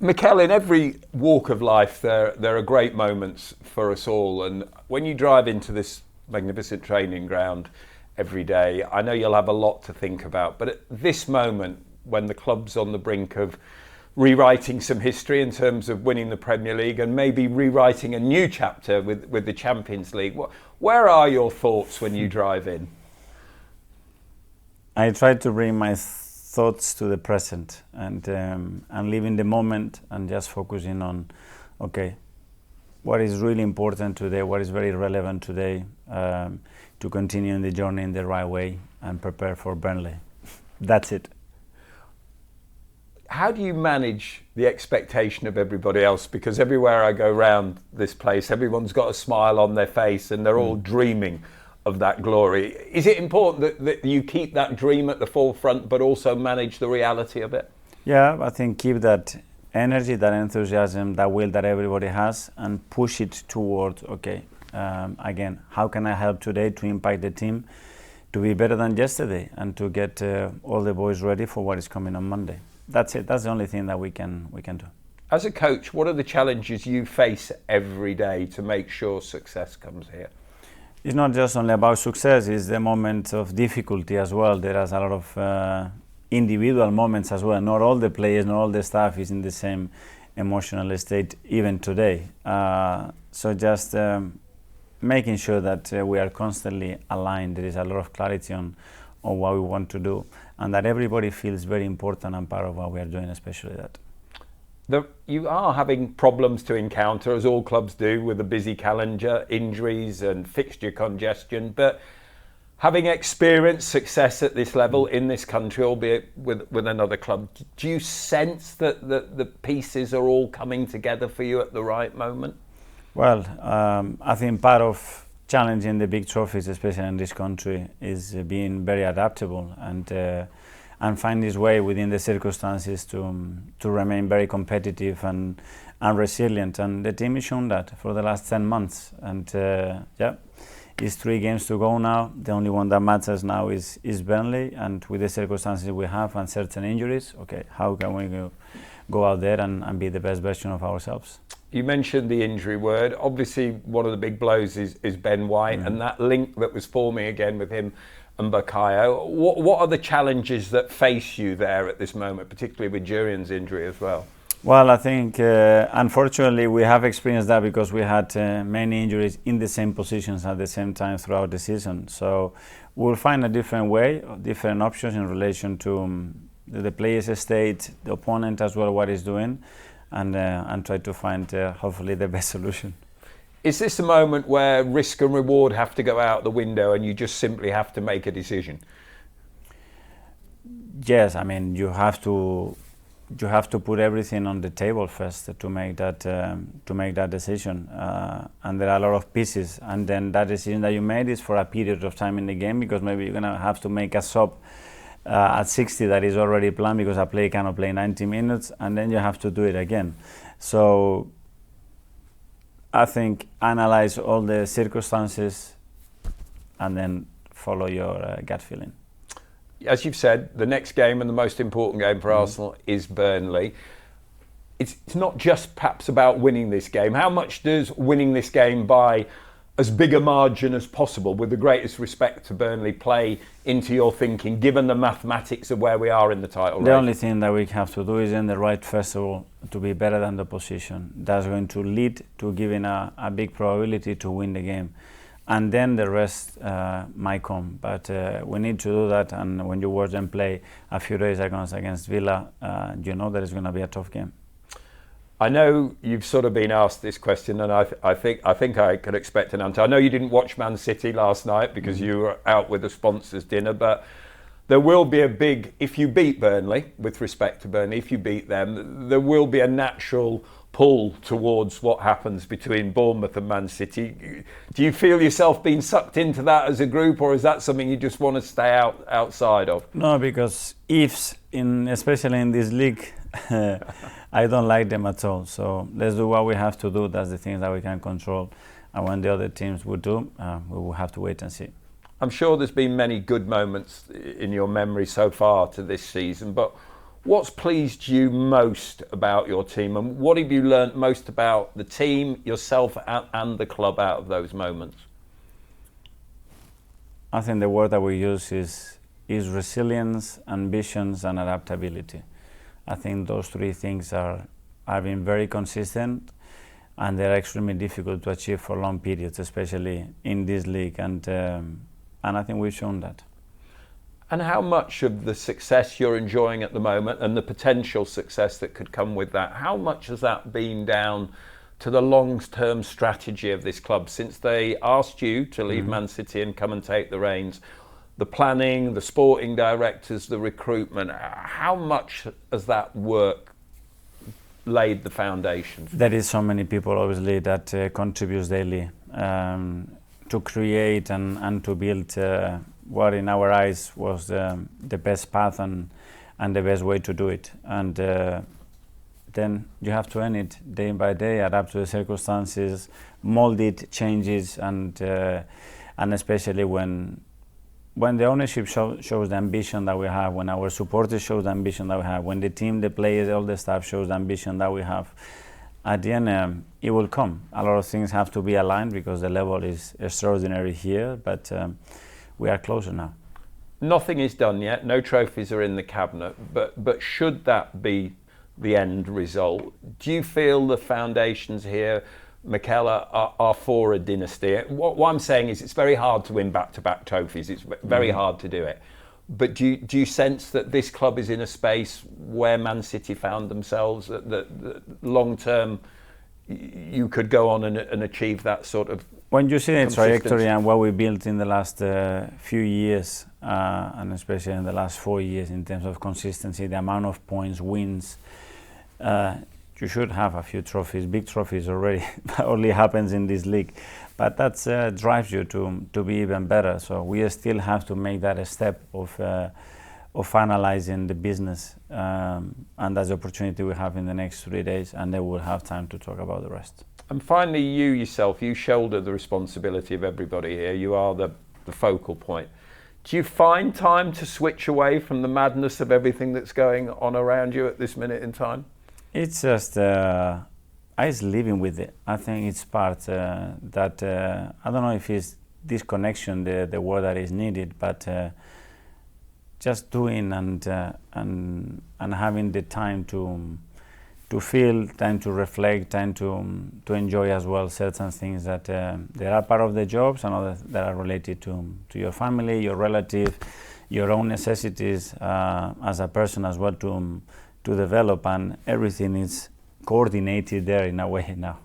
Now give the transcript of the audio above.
Mikel, in every walk of life, there are great moments for us all. And when you drive into this magnificent training ground every day, I know you'll have a lot to think about. But at this moment, when the club's on the brink of rewriting some history in terms of winning the Premier League and maybe rewriting a new chapter with the Champions League, where are your thoughts when you drive in? I try to bring my thoughts to the present and live in the moment and just focusing on, okay, what is really important today, what is very relevant today, to continue in the journey in the right way and prepare for Burnley. That's it. How do you manage the expectation of everybody else? Because everywhere I go around this place, everyone's got a smile on their face and they're all dreaming of that glory. Is it important that you keep that dream at the forefront but also manage the reality of it? Yeah, I think keep that energy, that enthusiasm, that will that everybody has and push it towards, okay, again, how can I help today to impact the team to be better than yesterday and to get all the boys ready for what is coming on Monday. That's it. That's the only thing that we can do. As a coach, what are the challenges you face every day to make sure success comes here? It's not just only about success, it's the moment of difficulty as well. There is a lot of individual moments as well. Not all the players, not all the staff is in the same emotional state even today. So just making sure that we are constantly aligned. There is a lot of clarity on what we want to do and that everybody feels very important and part of what we are doing, especially that. You are having problems to encounter, as all clubs do, with a busy calendar, injuries and fixture congestion. But having experienced success at this level in this country, albeit with another club, do you sense that the pieces are all coming together for you at the right moment? Well, I think part of challenging the big trophies, especially in this country, is being very adaptable and find his way within the circumstances to remain very competitive and resilient. And the team has shown that for the last 10 months. And yeah, it's 3 games to go now. The only one that matters now is Burnley. And with the circumstances we have and certain injuries, okay, how can we go out there and be the best version of ourselves? You mentioned the injury word. Obviously, one of the big blows is Ben White and that link that was forming again with him and Bukayo. What are the challenges that face you there at this moment, particularly with Jurian's injury as well? Well, I think unfortunately we have experienced that because we had many injuries in the same positions at the same time throughout the season. So we'll find a different way, different options in relation to the player's state, the opponent as well, what he's doing, and try to find hopefully the best solution. Is this a moment where risk and reward have to go out the window and you just simply have to make a decision? Yes, I mean you have to put everything on the table first to make that decision, and there are a lot of pieces, and then that decision that you made is for a period of time in the game because maybe you're gonna have to make a sub at 60 that is already planned because a player cannot play 90 minutes, and then you have to do it again. So I think analyze all the circumstances and then follow your gut feeling. As you've said, the next game and the most important game for Arsenal is Burnley. It's not just perhaps about winning this game. How much does winning this game by as big a margin as possible, with the greatest respect to Burnley, play into your thinking, given the mathematics of where we are in the title race? The only thing that we have to do is in the right, first of all, to be better than the opposition. That's going to lead to giving a big probability to win the game. And then the rest might come. But we need to do that. And when you watch them play a few days against Villa, you know that it's going to be a tough game. I know you've sort of been asked this question, and I think I could expect an answer. I know you didn't watch Man City last night because you were out with the sponsors' dinner, but there will be a big, if you beat Burnley, with respect to Burnley, if you beat them, there will be a natural pull towards what happens between Bournemouth and Man City. Do you feel yourself being sucked into that as a group, or is that something you just want to stay outside of? No, because ifs, especially in this league, I don't like them at all. So let's do what we have to do. That's the things that we can control. And when the other teams will do, we will have to wait and see. I'm sure there's been many good moments in your memory so far to this season, but What's pleased you most about your team, and what have you learnt most about the team, yourself, and the club out of those moments? I think the word that we use is resilience, ambitions, and adaptability. I think those three things have been very consistent, and they're extremely difficult to achieve for long periods, especially in this league, and I think we've shown that. And how much of the success you're enjoying at the moment and the potential success that could come with that, how much has that been down to the long-term strategy of this club since they asked you to leave Man City and come and take the reins? The planning, the sporting directors, the recruitment, how much has that work laid the foundations? There is so many people, obviously, that contributes daily to create and to build what in our eyes was the best path and the best way to do it. And then you have to earn it day by day, adapt to the circumstances, mold it, changes, and especially when the ownership shows the ambition that we have, when our supporters show the ambition that we have, when the team, the players, all the staff shows the ambition that we have, at the end it will come. A lot of things have to be aligned because the level is extraordinary here, but we are closer now. Nothing is done yet, no trophies are in the cabinet, but should that be the end result, do you feel the foundations here, Mikel, are for a dynasty? What I'm saying is it's very hard to win back-to-back trophies, it's very hard to do it. But do you sense that this club is in a space where Man City found themselves, that long-term you could go on and achieve that sort of when you see the trajectory and what we built in the last few years, and especially in the last 4 years in terms of consistency, the amount of points, wins, you should have a few trophies, big trophies already. That only happens in this league. But that drives you to be even better. So we still have to make that a step of finalizing the business. And that's the opportunity we have in the next 3 days. And then we'll have time to talk about the rest. And finally, you yourself, you shoulder the responsibility of everybody here. You are the focal point. Do you find time to switch away from the madness of everything that's going on around you at this minute in time? It's just, I was living with it. I think it's part that, I don't know if it's this connection, the word that is needed, but just doing and having the time to feel, time to reflect, time to enjoy as well certain things that they are part of the jobs and others that are related to your family, your relative, your own necessities as a person as well to develop, and everything is coordinated there in a way now.